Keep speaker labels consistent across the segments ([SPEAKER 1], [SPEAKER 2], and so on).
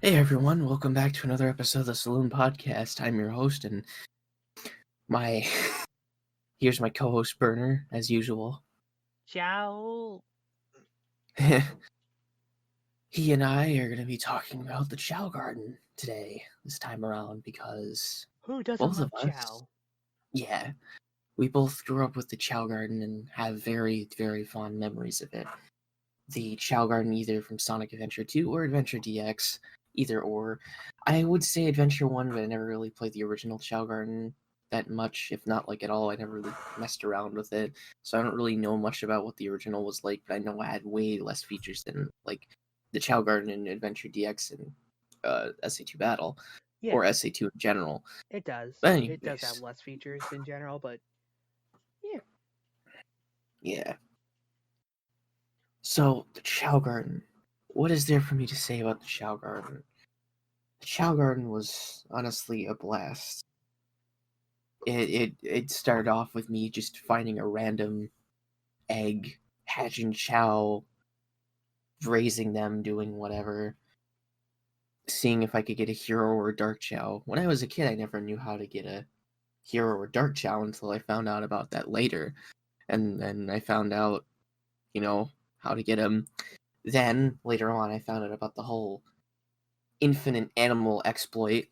[SPEAKER 1] Hey everyone, welcome back to another episode of the Saloon Podcast. I'm your host, and my here's my co-host Burner, as usual.
[SPEAKER 2] Chow.
[SPEAKER 1] He and I are going to be talking about the Chao Garden today, this time around, because
[SPEAKER 2] Who doesn't
[SPEAKER 1] both of
[SPEAKER 2] love
[SPEAKER 1] us,
[SPEAKER 2] Chow?
[SPEAKER 1] we both grew up with the Chao Garden and have very, very fond memories of it. The Chao Garden, either from Sonic Adventure 2 or Adventure DX, either or. I would say Adventure 1, but I never really played the original Chao Garden that much, if not like at all. I never really messed around with it, so I don't really know much about what the original was like, but I know I had way less features than like the Chao Garden in Adventure DX and SA2 Battle,
[SPEAKER 2] Yeah,
[SPEAKER 1] or SA2 in general.
[SPEAKER 2] it does.
[SPEAKER 1] But
[SPEAKER 2] It does have
[SPEAKER 1] anyways,
[SPEAKER 2] less features in general, but yeah.
[SPEAKER 1] yeah. So, the Chao Garden. What is there for me to say about the Chao Garden? The Chao Garden was honestly a blast. It started off with me just finding a random egg, hatching Chow, raising them, doing whatever, seeing if I could get a hero or a dark Chow. When I was a kid, I never knew how to get a hero or dark Chow until I found out about that later, and then I found out, how to get them. Then later on, I found out about the whole infinite animal exploit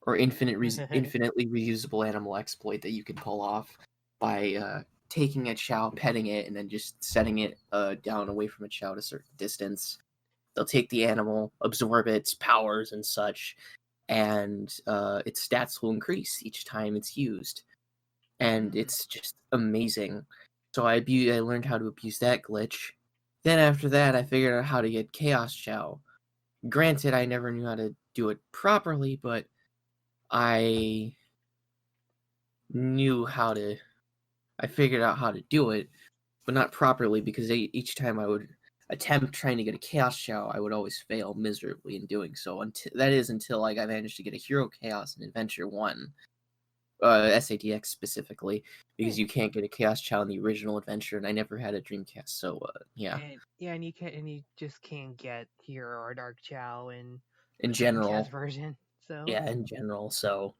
[SPEAKER 1] or infinitely reusable animal exploit that you can pull off by taking a Chow, petting it, and then just setting it down away from a Chow at a certain distance. They'll take the animal, absorb its powers and such, and its stats will increase each time it's used. And it's just amazing. So I learned how to abuse that glitch. Then after that, I figured out how to get Chaos Chow. Granted, I never knew how to do it properly, but I knew how to. I figured out how to do it, but not properly because each time I would attempt trying to get a Chaos Chow, I would always fail miserably in doing so. Until like I managed to get a Hero Chaos in Adventure 1, SADX specifically, because
[SPEAKER 2] Yeah.
[SPEAKER 1] you can't get a Chaos Chow in the original Adventure, and I never had a Dreamcast, so yeah.
[SPEAKER 2] And yeah, and you just can't get Hero or Dark Chow in
[SPEAKER 1] In
[SPEAKER 2] the Dreamcast
[SPEAKER 1] general,
[SPEAKER 2] version. So
[SPEAKER 1] yeah, in general, so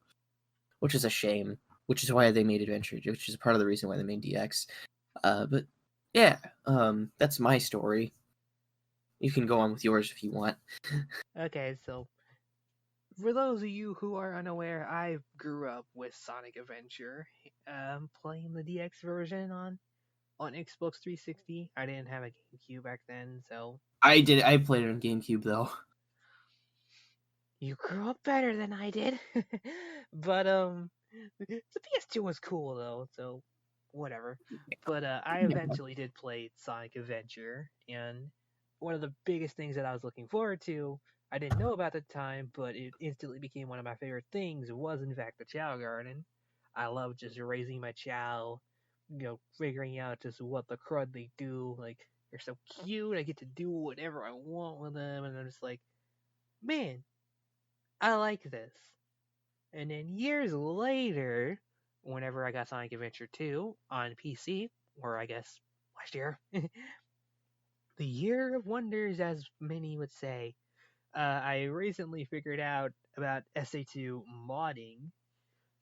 [SPEAKER 1] which is a shame. Which is why they made Adventure, which is part of the reason why they made DX. But yeah, that's my story. You can go on with yours if you want.
[SPEAKER 2] okay, so for those of you who are unaware, I grew up with Sonic Adventure, playing the DX version on Xbox 360. I didn't have a GameCube back then, so
[SPEAKER 1] I played it on GameCube though.
[SPEAKER 2] you grew up better than I did. But the PS2 was cool though, so whatever. But I
[SPEAKER 1] Yeah.
[SPEAKER 2] eventually did play Sonic Adventure, and one of the biggest things that I was looking forward to, I didn't know about at the time, but it instantly became one of my favorite things, was in fact the Chow Garden. I love just raising my Chow, figuring out just what the crud they do. Like, they're so cute, I get to do whatever I want with them, and I'm just like, man, I like this. And then years later, whenever I got Sonic Adventure 2 on PC, or I guess last year, the year of wonders, as many would say, I recently figured out about SA2 modding.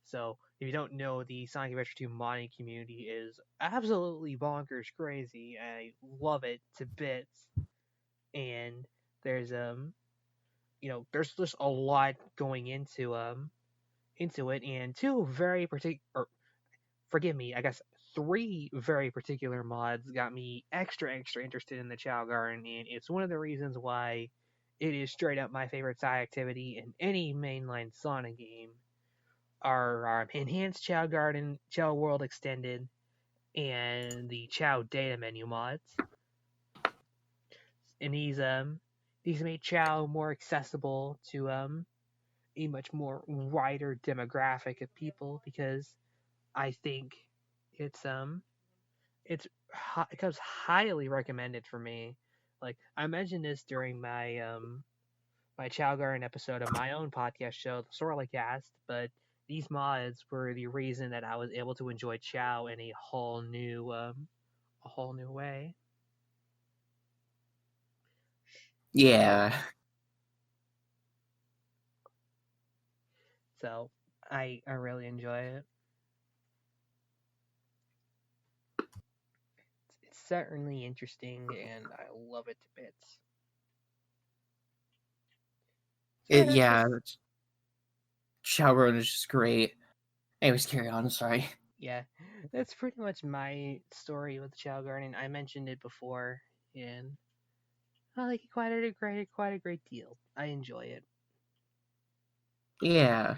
[SPEAKER 2] So, if you don't know, the Sonic Adventure 2 modding community is absolutely bonkers crazy. I love it to bits. And there's there's just a lot going into it, and two very particular, forgive me, I guess three very particular mods got me extra interested in the Chow Garden, and it's one of the reasons why it is straight up my favorite side activity in any mainline Sonic game. Our enhanced Chow Garden, Chow World Extended, and the Chow Data Menu mods. And these made Chow more accessible to a much more wider demographic of people, because I think it's it's it becomes highly recommended for me. Like, I mentioned this during my Chow Garden episode of my own podcast show, the Sorely Cast, but these mods were the reason that I was able to enjoy Chow in a whole new way. So
[SPEAKER 1] Yeah.
[SPEAKER 2] So I really enjoy it. It's certainly interesting, and I love it to bits. So yeah, that's
[SPEAKER 1] Yeah,
[SPEAKER 2] just
[SPEAKER 1] Chao Garden is just great. Anyways, carry on. Sorry.
[SPEAKER 2] yeah, that's pretty much my story with the Chao Garden. I mentioned it before, and I like it quite a great deal. I enjoy it.
[SPEAKER 1] Yeah.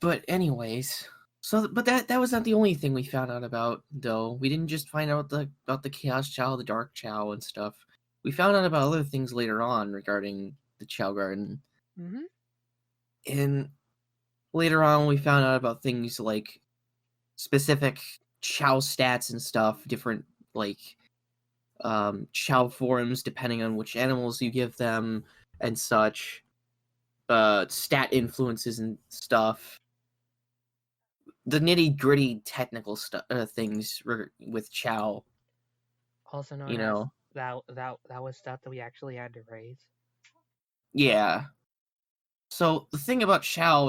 [SPEAKER 1] But anyways, so but that was not the only thing we found out about though. We didn't just find out about the Chaos Chow, the Dark Chow, and stuff. We found out about other things later on regarding the Chao Garden,
[SPEAKER 2] Hmm.
[SPEAKER 1] and later on we found out about things like specific Chow stats and stuff, different like Chow forms depending on which animals you give them and such. Stat influences and stuff, the nitty gritty technical stuff, things with Chow.
[SPEAKER 2] Also known
[SPEAKER 1] You
[SPEAKER 2] as
[SPEAKER 1] know,
[SPEAKER 2] that was stuff that we actually had to raise.
[SPEAKER 1] yeah. So the thing about Chow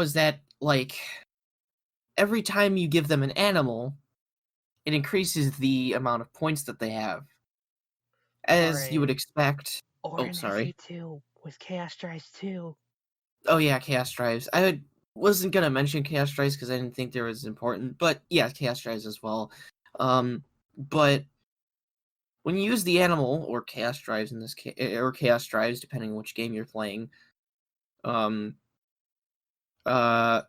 [SPEAKER 1] is that like every time you give them an animal, it increases the amount of points that they have,
[SPEAKER 2] Or
[SPEAKER 1] as you would
[SPEAKER 2] a
[SPEAKER 1] expect.
[SPEAKER 2] or
[SPEAKER 1] Oh,
[SPEAKER 2] an
[SPEAKER 1] sorry.
[SPEAKER 2] SA2 with Chaos Drives too.
[SPEAKER 1] Oh yeah, Chaos Drives. Wasn't gonna mention Chaos Drives because I didn't think they were as important, but yeah, Chaos Drives as well. But when you use the animal or chaos drives in this case, or chaos drives, depending on which game you're playing, um, uh,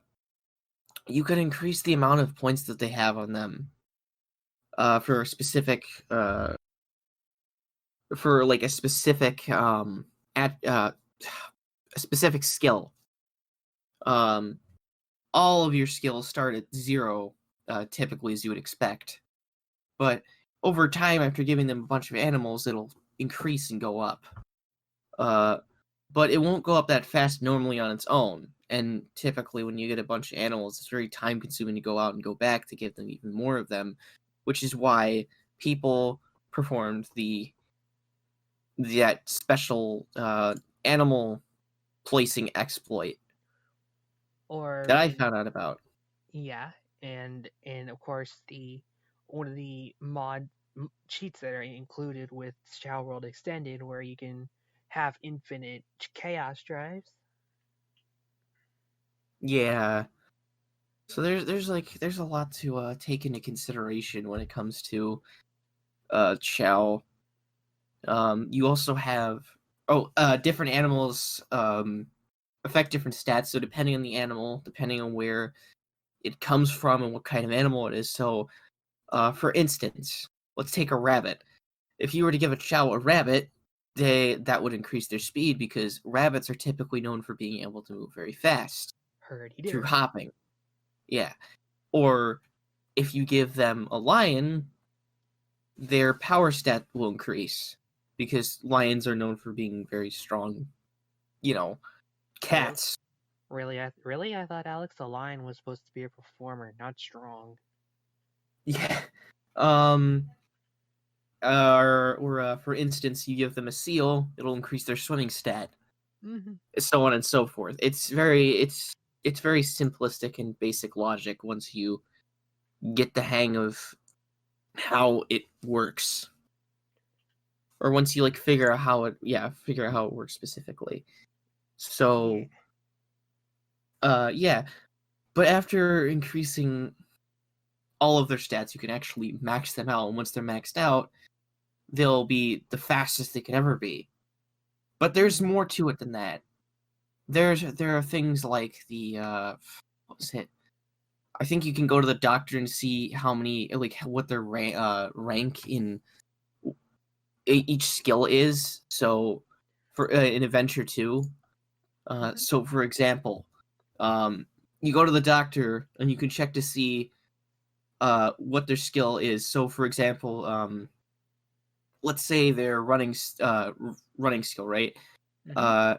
[SPEAKER 1] you can increase the amount of points that they have on them, for a specific, for like a specific, at a specific skill. Um, all of your skills start at 0, typically as you would expect, but over time, after giving them a bunch of animals, it'll increase and go up. Uh, but it won't go up that fast normally on its own. And typically, when you get a bunch of animals, it's very time consuming to go out and go back to give them even more of them, which is why people performed that special animal placing exploit
[SPEAKER 2] Or
[SPEAKER 1] that I
[SPEAKER 2] maybe
[SPEAKER 1] found out about.
[SPEAKER 2] yeah, and of course the one of the cheats that are included with Shao World Extended, where you can have infinite chaos drives.
[SPEAKER 1] Yeah. So there's a lot to take into consideration when it comes to Chow. You also have different animals affect different stats. So depending on the animal, depending on where it comes from and what kind of animal it is. So, for instance, let's take a rabbit. If you were to give a Chow a rabbit, that would increase their speed because rabbits are typically known for being able to move very fast
[SPEAKER 2] Herdy
[SPEAKER 1] through
[SPEAKER 2] der.
[SPEAKER 1] hopping. Yeah. Or if you give them a lion, their power stat will increase because lions are known for being very strong, you know,
[SPEAKER 2] Really,
[SPEAKER 1] cats.
[SPEAKER 2] really, I thought Alex the Lion was supposed to be a performer, not strong.
[SPEAKER 1] Yeah. Or for instance, you give them a seal, it'll increase their swimming stat,
[SPEAKER 2] Hmm.
[SPEAKER 1] so on and so forth. It's very simplistic and basic logic once you get the hang of how it works, or once you like figure out how it works specifically.
[SPEAKER 2] Yeah,
[SPEAKER 1] So, yeah, but after increasing all of their stats, you can actually max them out, and once they're maxed out, they'll be the fastest they can ever be. But there's
[SPEAKER 2] hmm,
[SPEAKER 1] more to it than that. There are things like the what was it? I think you can go to the doctor and see how many like what their rank in each skill is. So for in Adventure 2,
[SPEAKER 2] hmm,
[SPEAKER 1] so for example, um, you go to the doctor and you can check to see what their skill is. So for example, let's say their running skill, right?
[SPEAKER 2] hmm.
[SPEAKER 1] Uh,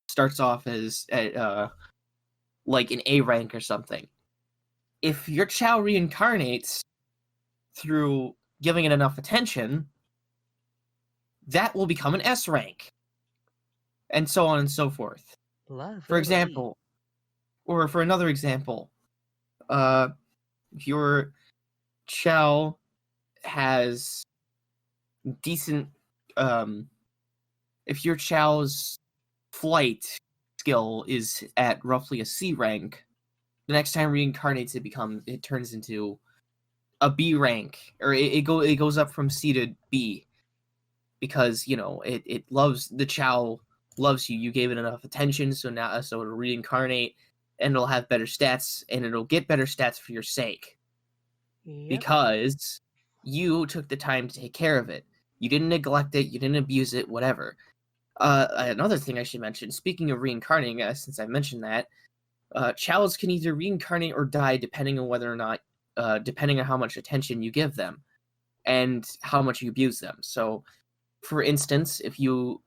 [SPEAKER 1] starts off as at like an A rank or something. If your Chow reincarnates through giving it enough attention, that will become an S rank. And so on and so forth. For
[SPEAKER 2] Lovely.
[SPEAKER 1] example, or for another example, your Chow has decent, if your Chow's flight skill is at roughly a C rank, the next time reincarnates, it turns into a B rank, or it goes up from C to B, because it loves the Chow loves you. You gave it enough attention, so it'll reincarnate, and it'll have better stats, and it'll get better stats for your sake,
[SPEAKER 2] Yep.
[SPEAKER 1] because you took the time to take care of it. You didn't neglect it. You didn't abuse it. Whatever. Another thing I should mention, speaking of reincarnating, since I mentioned that, Chows can either reincarnate or die depending on whether or not, depending on how much attention you give them and how much you abuse them. So, for instance, if you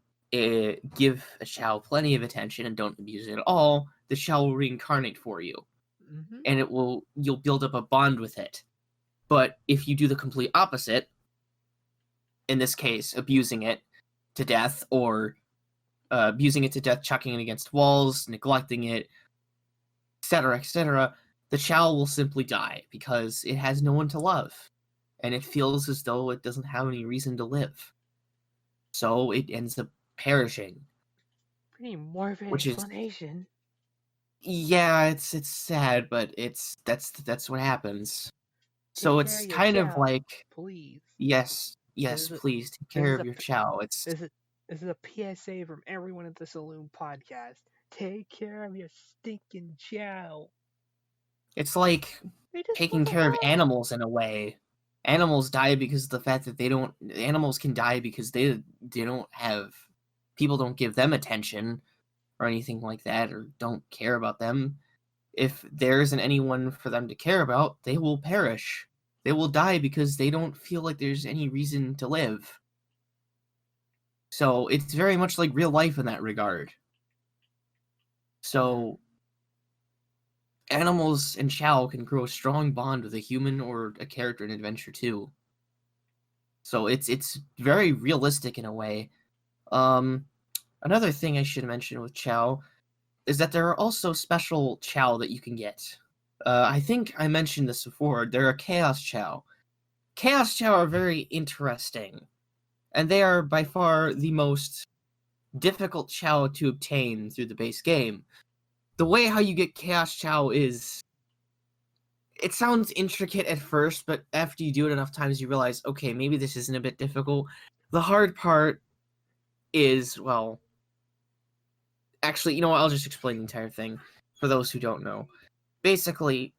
[SPEAKER 1] give a Chow plenty of attention and don't abuse it at all, the Chow will reincarnate for you,
[SPEAKER 2] Mm-hmm.
[SPEAKER 1] and you'll build up a bond with it. But if you do the complete opposite, in this case, abusing it to death, or chucking it against walls, neglecting it, etc., the Chow will simply die because it has no one to love, and it feels as though it doesn't have any reason to live. So it ends up perishing.
[SPEAKER 2] Pretty morbid
[SPEAKER 1] Which is,
[SPEAKER 2] explanation.
[SPEAKER 1] yeah, it's sad, but that's what happens.
[SPEAKER 2] Take
[SPEAKER 1] So
[SPEAKER 2] care of
[SPEAKER 1] it's
[SPEAKER 2] your
[SPEAKER 1] kind of
[SPEAKER 2] Chow,
[SPEAKER 1] like,
[SPEAKER 2] please.
[SPEAKER 1] yes,
[SPEAKER 2] This is a,
[SPEAKER 1] please take
[SPEAKER 2] this
[SPEAKER 1] care
[SPEAKER 2] is
[SPEAKER 1] of
[SPEAKER 2] a
[SPEAKER 1] your Chow. It's
[SPEAKER 2] this is this is a PSA from everyone at the Saloon Podcast. Take care of your stinking Chow.
[SPEAKER 1] it's like
[SPEAKER 2] They just
[SPEAKER 1] taking
[SPEAKER 2] want the
[SPEAKER 1] care of
[SPEAKER 2] love.
[SPEAKER 1] animals in a way. Animals die because of the fact that animals can die because they don't have, people don't give them attention or anything like that, or don't care about them. If there isn't anyone for them to care about, they will perish. They will die because they don't feel like there's any reason to live. So it's very much like real life in that regard. So animals and Chow can grow a strong bond with a human or a character in Adventure 2. So it's very realistic in a way. Another thing I should mention with Chow is that there are also special Chow that you can get. I think I mentioned this before. There are Chaos Chow. Chaos Chow are very interesting, and they are by far the most difficult Chow to obtain through the base game. The way how you get Chaos Chow is, it sounds intricate at first, but after you do it enough times, you realize, okay, maybe this isn't a bit difficult. The hard part is, well, actually, you know what? I'll just explain the entire thing for those who don't know. Basically,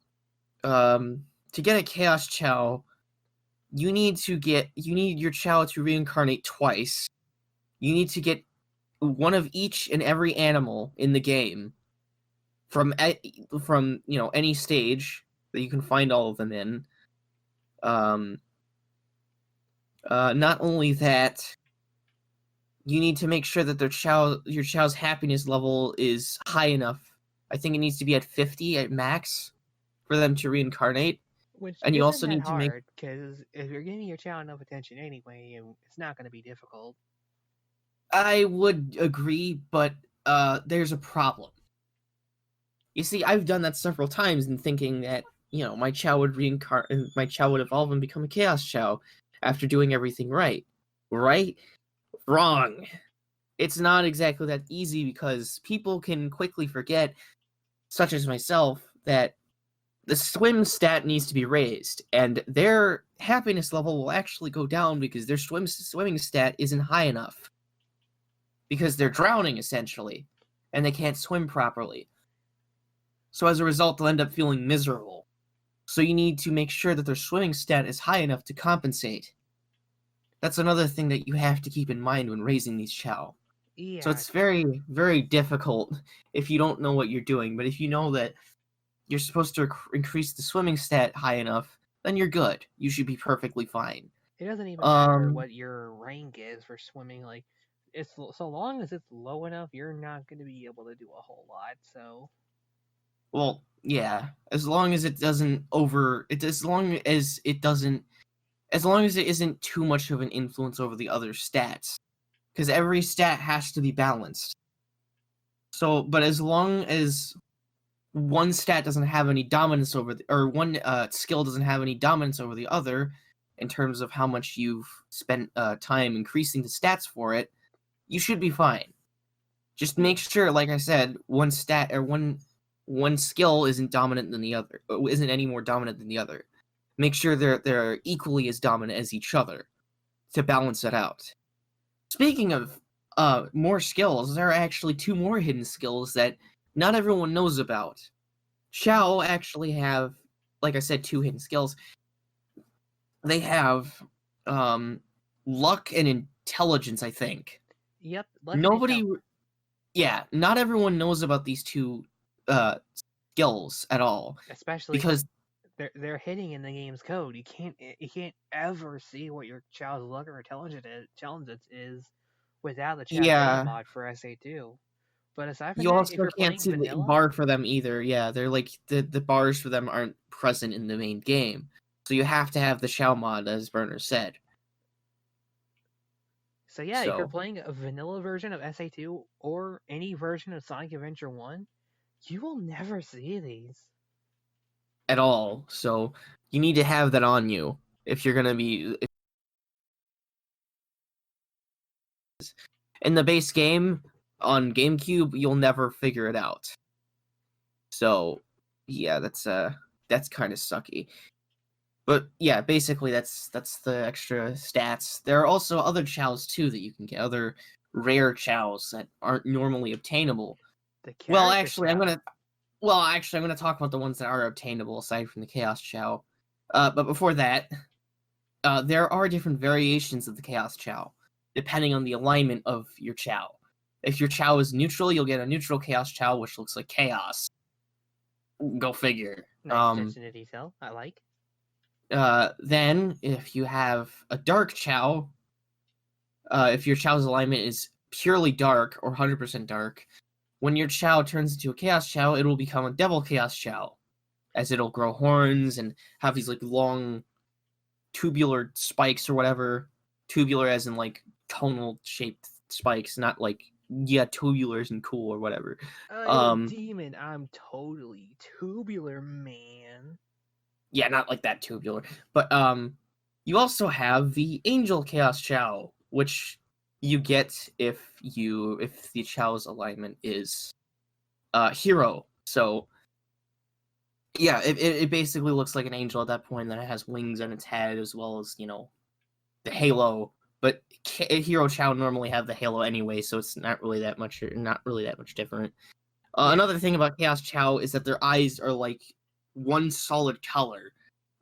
[SPEAKER 1] to get a Chaos Chow, you need your Chow to reincarnate twice. You need to get one of each and every animal in the game from any stage that you can find all of them in. Not only that, you need to make sure that your Chow's happiness level is high enough. I think it needs to be at 50 at max for them to reincarnate.
[SPEAKER 2] Which
[SPEAKER 1] And you
[SPEAKER 2] isn't
[SPEAKER 1] also
[SPEAKER 2] that
[SPEAKER 1] need to make,
[SPEAKER 2] hard, because if you're giving your Chow enough attention anyway, it's not going to be difficult.
[SPEAKER 1] I would agree, but there's a problem. You see, I've done that several times and thinking that, my Chow would evolve and become a Chaos Chow after doing everything right. Right? Wrong. It's not exactly that easy, because people can quickly forget, such as myself, that the swim stat needs to be raised, and their happiness level will actually go down because their swimming stat isn't high enough. Because they're drowning, essentially, and they can't swim properly. So as a result, they'll end up feeling miserable. So you need to make sure that their swimming stat is high enough to compensate. That's another thing that you have to keep in mind when raising these Chow. So
[SPEAKER 2] Yeah,
[SPEAKER 1] it's very, very difficult if you don't know what you're doing, but if you know that you're supposed to increase the swimming stat high enough, then you're good. You should be perfectly fine.
[SPEAKER 2] it doesn't even matter
[SPEAKER 1] Um,
[SPEAKER 2] what your rank is for swimming. Like, it's so long as it's low enough, you're not going to be able to do a whole lot. So
[SPEAKER 1] well, yeah, as long as it doesn't over, it as long as it doesn't, as long as it isn't too much of an influence over the other stats. because every stat has to be balanced. So, but as long as one stat doesn't have any dominance over or one skill doesn't have any dominance over the other in terms of how much you've spent time increasing the stats for it, you should be fine. Just make sure, like I said, one stat or one skill isn't dominant than the other, isn't any more dominant than the other. Make sure they're equally as dominant as each other to balance it out. Speaking of more skills, there are actually 2 more hidden skills that not everyone knows about. Chow actually have, like I said, 2 hidden skills. They have luck and intelligence, I think.
[SPEAKER 2] Yep.
[SPEAKER 1] Nobody, yeah, not everyone knows about these 2 skills at all,
[SPEAKER 2] especially
[SPEAKER 1] because
[SPEAKER 2] they're hidden in the game's code. You can't ever see what your child's luck or intelligence is without the Chow Garden
[SPEAKER 1] yeah,
[SPEAKER 2] mod for SA2. But aside from
[SPEAKER 1] you
[SPEAKER 2] that, if
[SPEAKER 1] also
[SPEAKER 2] you're
[SPEAKER 1] can't
[SPEAKER 2] playing
[SPEAKER 1] see the
[SPEAKER 2] vanilla,
[SPEAKER 1] bar for them either. Yeah, they're like the bars for them aren't present in the main game, so you have to have the Chow mod, as Burner said.
[SPEAKER 2] so yeah, if you're
[SPEAKER 1] So
[SPEAKER 2] playing a vanilla version of SA2 or any version of Sonic Adventure 1, you will never see these.
[SPEAKER 1] at all, so you need to have that on you if you're gonna be in the base game on GameCube. You'll never figure it out. So yeah, that's kind of sucky. But yeah, basically that's the extra stats. There are also other chows too that you can get, other rare chows that aren't normally obtainable.
[SPEAKER 2] The
[SPEAKER 1] Well,
[SPEAKER 2] character
[SPEAKER 1] actually, I'm
[SPEAKER 2] Chow.
[SPEAKER 1] gonna talk about the ones that are obtainable aside from the Chaos Chow. But before that, there are different variations of the Chaos Chow, depending on the alignment of your Chow. If your Chow is neutral, you'll get a neutral Chaos Chow, which looks like chaos. Go figure.
[SPEAKER 2] Nice attention to detail. I like.
[SPEAKER 1] Then, if you have a dark Chow, if your Chow's alignment is purely dark or 100% dark, when your Chow turns into a Chaos Chow, it will become a Devil Chaos Chow, as it'll grow horns and have these like long tubular spikes or whatever. Tubular as in like tonal shaped spikes, not like tubulars and cool or whatever.
[SPEAKER 2] Oh, demon, I'm totally tubular, man.
[SPEAKER 1] Yeah, not like that tubular. But you also have the Angel Chaos Chow, which you get if the Chow's alignment is hero. So yeah, it basically looks like an angel at that point. Then it has wings on its head as well as, the halo. But Hero Chow normally have the halo anyway, so it's not really that much different.
[SPEAKER 2] Yeah.
[SPEAKER 1] Another thing about Chaos Chow is that their eyes are like one solid color.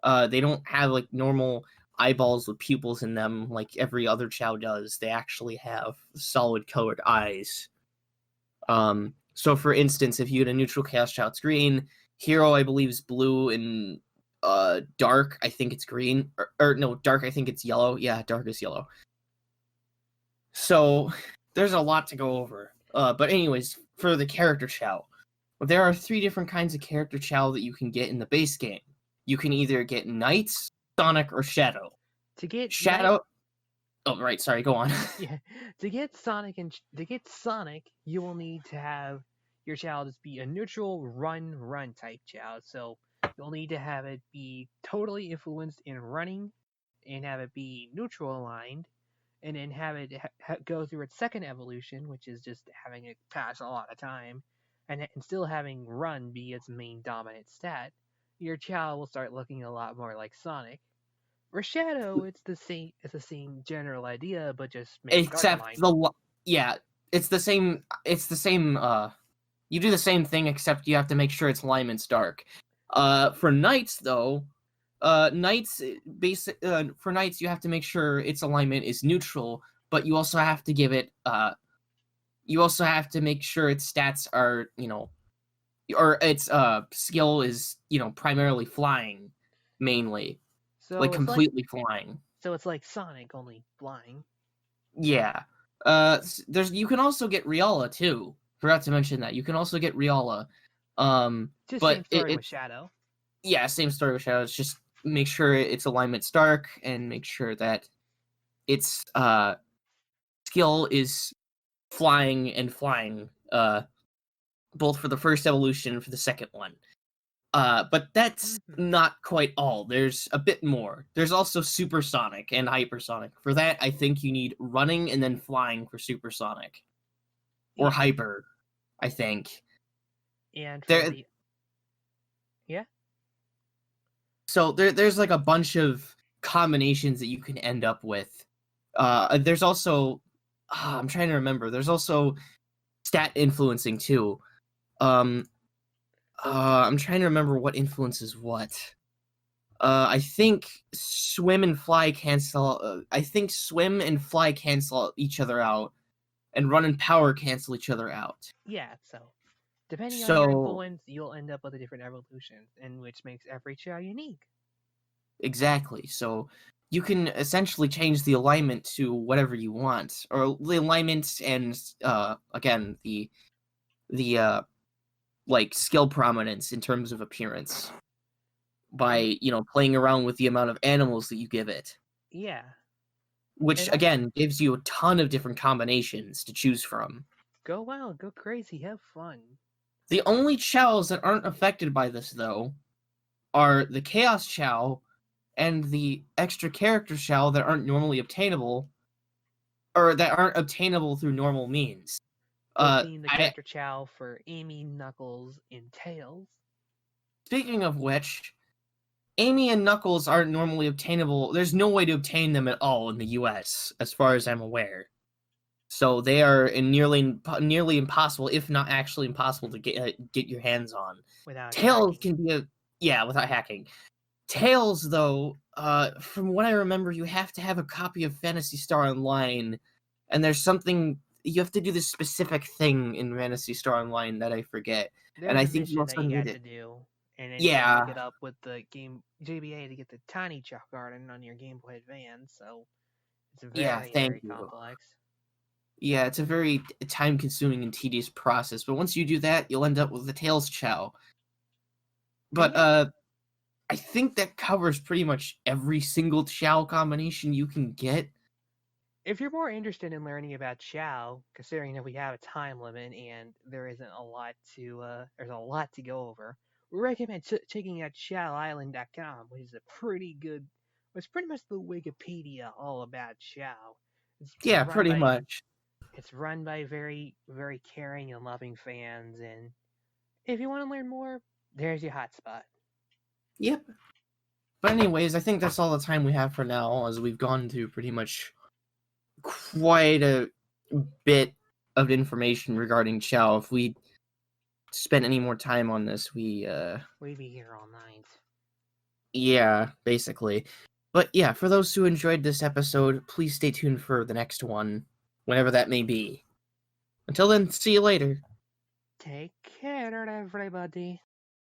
[SPEAKER 1] They don't have like normal eyeballs with pupils in them like every other Chow does. They actually have solid colored eyes. So for instance, if you get a neutral Chaos Chow, it's green. Hero, I believe, is blue, and Dark, I think it's green. Or no, Dark, I think it's yellow. Yeah, Dark is yellow. So there's a lot to go over. But anyways, for the character Chow, there are 3 different kinds of character Chow that you can get in the base game. You can either get Knights, Sonic, or Shadow.
[SPEAKER 2] To get
[SPEAKER 1] Shadow. Oh, right. Sorry. Go on.
[SPEAKER 2] yeah, to get Sonic, you will need to have your Chow just be a neutral run type Chow. So you'll need to have it be totally influenced in running, and have it be neutral aligned, and then have it go through its second evolution, which is just having it pass a lot of time, and still having run be its main dominant stat. Your Chow will start looking a lot more like Sonic. For Shadow, it's the same general idea, but just make it dark
[SPEAKER 1] Except
[SPEAKER 2] aligned.
[SPEAKER 1] yeah, it's the same. It's the same. You do the same thing, except you have to make sure its alignment's dark. For Knights though, for Knights you have to make sure its alignment is neutral, but you also have to give it. You also have to make sure its stats are, or its skill is, primarily flying, mainly, like
[SPEAKER 2] So
[SPEAKER 1] completely flying.
[SPEAKER 2] it's like Sonic, only flying.
[SPEAKER 1] Yeah. You can also get Riala too. Forgot to mention that. You can also get Riala.
[SPEAKER 2] Just
[SPEAKER 1] But
[SPEAKER 2] same story with Shadow.
[SPEAKER 1] yeah, same story with Shadow. It's just make sure its alignment's dark and make sure that it's skill is flying and flying, both for the first evolution and for the second one. But that's
[SPEAKER 2] Mhm.
[SPEAKER 1] not quite all. There's a bit more. There's also supersonic and hypersonic. For that, I think you need running and then flying for supersonic. Or
[SPEAKER 2] Yeah.
[SPEAKER 1] hyper, I think.
[SPEAKER 2] And for
[SPEAKER 1] There
[SPEAKER 2] the yeah,
[SPEAKER 1] there's like a bunch of combinations that you can end up with. There's also I'm trying to remember. There's also stat influencing too. Um I'm trying to remember what influences what. I think I think swim and fly cancel each other out, and run and power cancel each other out.
[SPEAKER 2] yeah. So depending on your
[SPEAKER 1] So
[SPEAKER 2] influence, you'll end up with a different evolution, and which makes every Chow unique.
[SPEAKER 1] exactly. So you can essentially change the alignment to whatever you want, or the alignment and again the like skill prominence in terms of appearance by
[SPEAKER 2] And
[SPEAKER 1] playing around with the amount of animals that you give it,
[SPEAKER 2] yeah,
[SPEAKER 1] which
[SPEAKER 2] and that
[SPEAKER 1] again gives you a ton of different combinations to choose from.
[SPEAKER 2] go wild, go crazy, have fun.
[SPEAKER 1] The only chows that aren't affected by this, though, are the Chaos Chow and the extra character Chow that aren't normally obtainable, or that aren't obtainable through normal means.
[SPEAKER 2] Those being the
[SPEAKER 1] I
[SPEAKER 2] character Chow for Amy, Knuckles, and Tails.
[SPEAKER 1] Speaking of which, Amy and Knuckles aren't normally obtainable. There's no way to obtain them at all in the U.S., as far as I'm aware. So they are nearly impossible, if not actually impossible, to get your hands on.
[SPEAKER 2] Without
[SPEAKER 1] Tails
[SPEAKER 2] hacking.
[SPEAKER 1] can be without hacking. Tails, though, from what I remember, you have to have a copy of Phantasy Star Online, and there's something you have to do this specific thing in Phantasy Star Online that I forget, and
[SPEAKER 2] There's
[SPEAKER 1] I
[SPEAKER 2] a
[SPEAKER 1] think you
[SPEAKER 2] mission
[SPEAKER 1] also
[SPEAKER 2] that you
[SPEAKER 1] need
[SPEAKER 2] got
[SPEAKER 1] it.
[SPEAKER 2] to do, and then you got to link
[SPEAKER 1] Yeah,
[SPEAKER 2] it up with the game JBA to get the tiny Chao Garden on your Game Boy Advance. So it's
[SPEAKER 1] yeah,
[SPEAKER 2] very,
[SPEAKER 1] thank
[SPEAKER 2] very
[SPEAKER 1] you.
[SPEAKER 2] complex.
[SPEAKER 1] Yeah, it's a very time-consuming and tedious process, but once you do that, you'll end up with the Tails Chow.
[SPEAKER 2] And
[SPEAKER 1] But
[SPEAKER 2] yeah,
[SPEAKER 1] I think that covers pretty much every single Chow combination you can get.
[SPEAKER 2] if you're more interested in learning about Chow, considering that we have a time limit and there's a lot to go over, we recommend checking out ChowIsland.com, which is a pretty good, it's pretty much the Wikipedia all about Chow. It's
[SPEAKER 1] Yeah,
[SPEAKER 2] run
[SPEAKER 1] pretty
[SPEAKER 2] by
[SPEAKER 1] much.
[SPEAKER 2] it's run by very, very caring and loving fans, and if you want to learn more, there's your hotspot.
[SPEAKER 1] Yep. But anyways, I think that's all the time we have for now, as we've gone through pretty much quite a bit of information regarding Chow. If we spent any more time on this,
[SPEAKER 2] We'd be here all night.
[SPEAKER 1] yeah, basically. But yeah, for those who enjoyed this episode, please stay tuned for the next one, whenever that may be. Until then, see you later.
[SPEAKER 2] Take care, everybody.